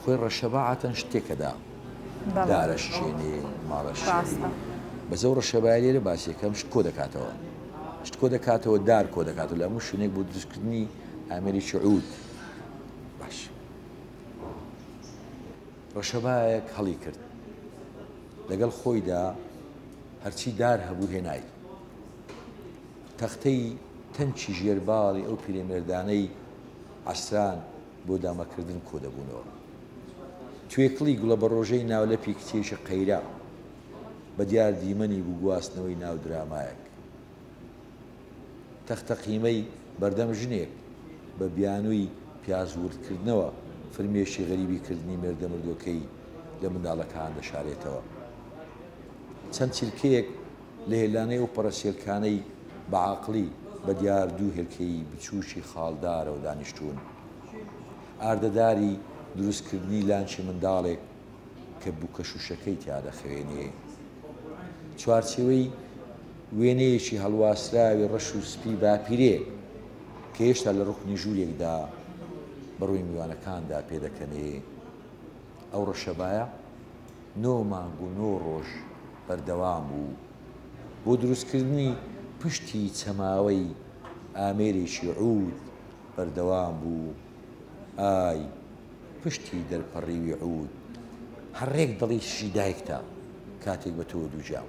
خۆی ڕەشەباعەتەن شتێکەدا دارەشێنێ ماڵەشێنی بەزە و ڕەشەبای لێرە باسیەکەم شت کۆ دەکاتەوە شت کۆ دەکاتەوە دار کۆ دەکاتەوە لە هەموو شوێنێک بۆ دروستکردنی ئامێری عود باش ڕەشەبایەک هەڵی کرد لەگەڵ خۆیدا هەرچی دار هەبوو هێنای تەختەی تەنچی ژێرباڵی ئەو پیرەمێردانەی عەسران بۆ دامەکردن کۆ دەبوونەوە توێکڵی گوڵە بە ڕۆژەی ناولەپی کچێشە قەیرا بە دیار دیمەنی بوو گواستنەوەی ناو درامایەک تەختە قیمەی بەردەم ژنێک بە بیانووی پیازوردکردنەوە فرمێشی غەریبیکردنی مێردە مردوەکەی لە منداڵەکان دەشارێتەوە چەند چیلکەیەک لە هێلانەی و پەڕەسێلکانەی بەعاقلی بە دیار دوو هێلکەی بچووشی خاڵدارەوە دانیشتوون ئاردەداری دروستکردنی لانچی منداڵێک کە بووکە شوشەکەی تیادەخوێنێ چوارچێوەی وێنەیەکی هەڵواسراوی ڕەش و سپی باپیرێ کە هێشتا لە ڕوکنی ژوورێکدا بەڕووی میوانەکاندا پێدەکەنێ ئەو ڕەشەبایە 9 مانگ و 9 ڕۆژ بەردەوام بوو بۆ دروستکردنی پشتی چەماوەی ئامێرێکی عود بەردەوام بوو ئای پشتی دەرپەڕیوی عود هەڕێک دڵی شی دایکتە کاتێک بە تۆ دووجام